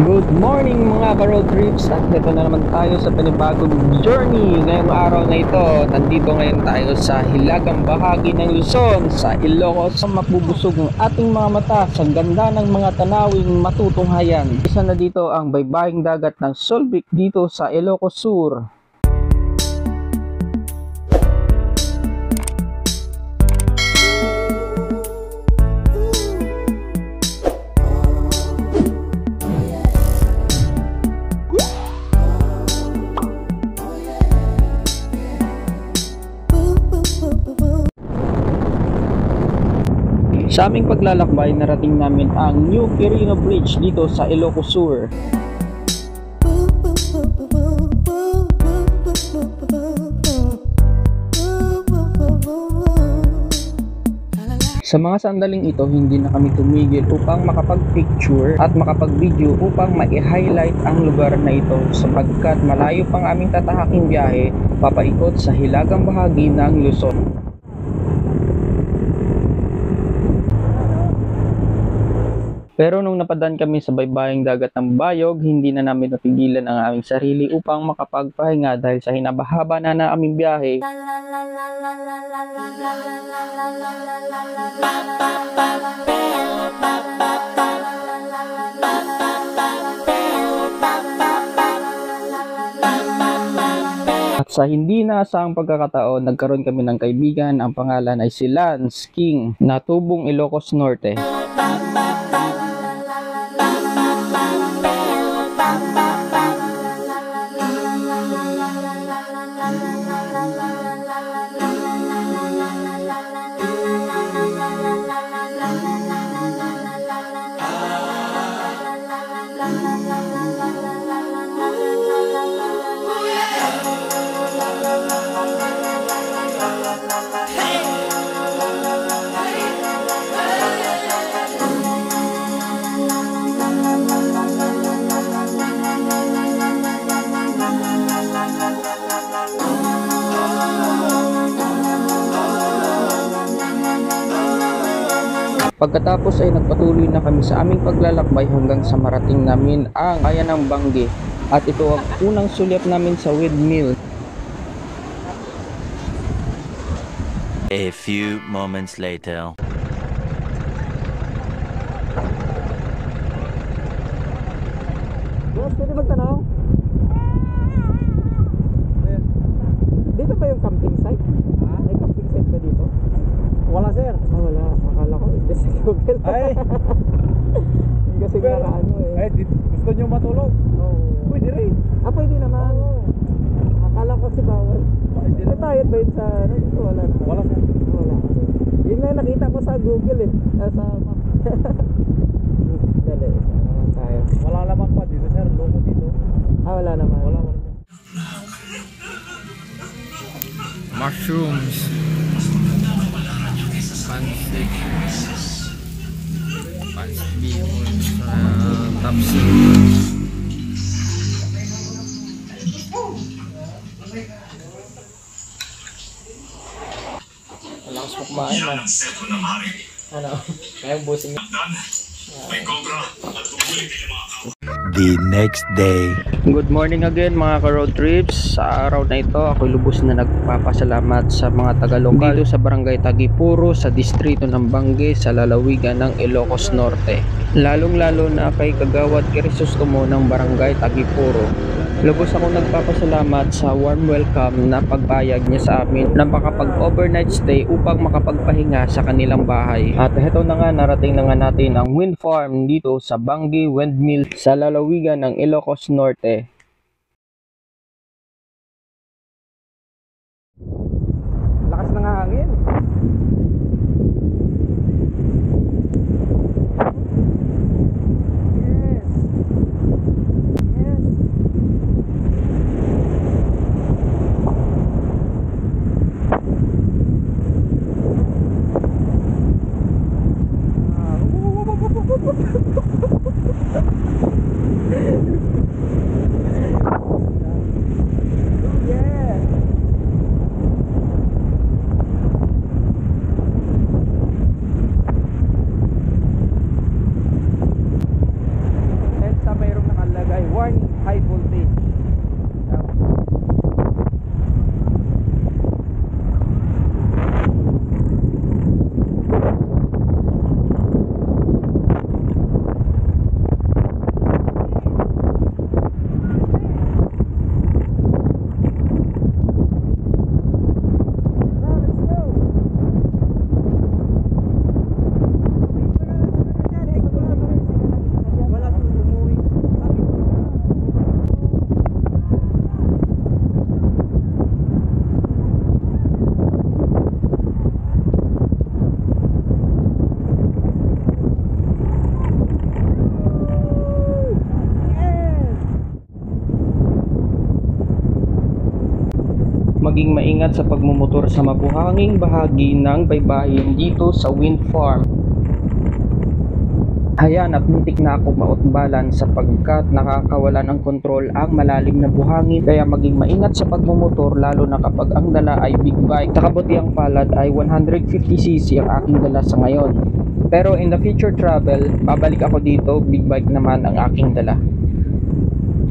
Good morning mga ka-road trips, at dito na naman tayo sa panibagong journey. Ngayong araw na ito, nandito ngayon tayo sa hilagang bahagi ng Luzon, sa Ilocos. Mapubusog ang ating mga mata sa ganda ng mga tanawing matutunghayan. Isa na dito ang baybaying dagat ng Solvic dito sa Ilocos Sur. Sa aming paglalakbay, narating namin ang New Quirino Bridge dito sa Ilocos Sur. Sa mga sandaling ito, hindi na kami tumigil upang makapag-picture at makapag-video upang ma-highlight ang lugar na ito sapagkat malayo pang aming tatahaking biyahe papaikot sa hilagang bahagi ng Luzon. Pero nung napadaan kami sa baybaying dagat ng Bayog, hindi na namin napigilan ang aming sarili upang makapagpahinga dahil sa hinabahaba na ng aming biyahe. At sa hindi naasahang pagkakataon, nagkaroon kami ng kaibigan. Ang pangalan ay si Lance King na tubong Ilocos Norte. Pagkatapos ay nagpatuloy na kami sa aming paglalakbay hanggang sa marating namin ang bayan ng Bangi, at ito ang unang sulyap namin sa windmill. A few moments later. Boss, pwede magtanong? Dito ba yung camping site? Ha? May camping site ba dito? Wala sir. Wala. Akala ko, hindi sa Google. Ay, Kasi na ano eh. gusto nyo matulog? Oo. Pwede rin. Pwede naman. Oo. Akala ko si bawal. Hindi May bayad ba yun sa ano dito? Wala naman. Wala sir. Wala. Yun na nakita ko sa Google eh. Sa map. Dali. Saan naman tayo? Wala naman pa dito sir. Loko dito. Wala naman. Wala. Mushrooms, pancit bihon sa tapsi. Malakas mo kumain na. Ano? Kayang busing niya. The next day. Good morning again mga ka-road trips. Sa araw na ito, ako'y lubos na nagpapasalamat sa mga taga-lokal dito sa Barangay Tagipuro sa distrito ng Bangi sa lalawigan ng Ilocos Norte. Lalong-lalo na kay Kagawad Crisostomo ng Barangay Tagipuro. Lubos ako nagpapasalamat sa warm welcome na pagpayag niya sa amin na makapag-overnight stay upang makapagpahinga sa kanilang bahay. At heto na nga, narating na nga natin ang wind farm dito sa Bangi Windmill sa lalawigan ng Ilocos Norte. Lakas ng hangin. maging maingat sa pagmumotor sa mabuhanging bahagi ng baybayin dito sa wind farm. Ayan, at muntik na akong mautbalan sapagkat nakakawala ng kontrol ang malalim na buhangin, kaya maging maingat sa pagmumotor lalo na kapag ang dala ay big bike. Sa kabutiang palad ay 150cc ang aking dala sa ngayon. Pero in the future travel, babalik ako dito, big bike naman ang aking dala.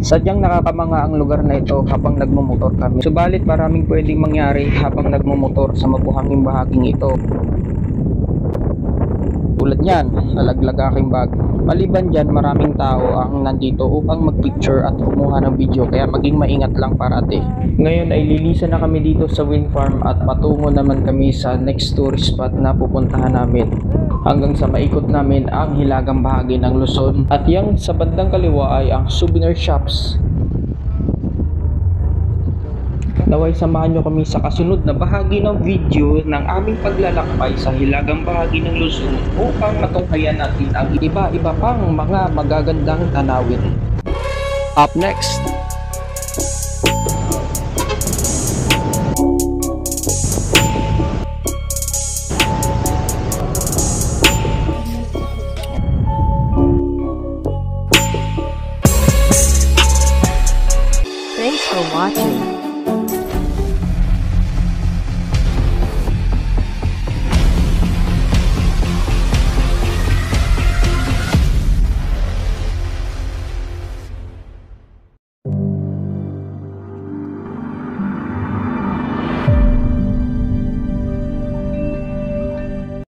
Sadyang nakakamanga ang lugar na ito habang nagmumotor kami. Subalit maraming pwedeng mangyari habang nagmumotor sa mabuhanging bahaging ito. Tulad niyan, nalaglag aking bag. Maliban dyan, maraming tao ang nandito upang magpicture at kumuha ng video, kaya maging maingat lang parati. Ngayon ay lilisan na kami dito sa wind farm at patungo naman kami sa next tourist spot na pupuntahan namin. Hanggang sa maikot namin ang hilagang bahagi ng Luzon. At yang sa bandang kaliwa ay ang souvenir shops. Naway samahan nyo kami sa kasunod na bahagi ng video ng aming paglalakbay sa hilagang bahagi ng Luzon upang matunghayan natin ang iba-iba pang mga magagandang tanawin. Up next! Thanks for watching.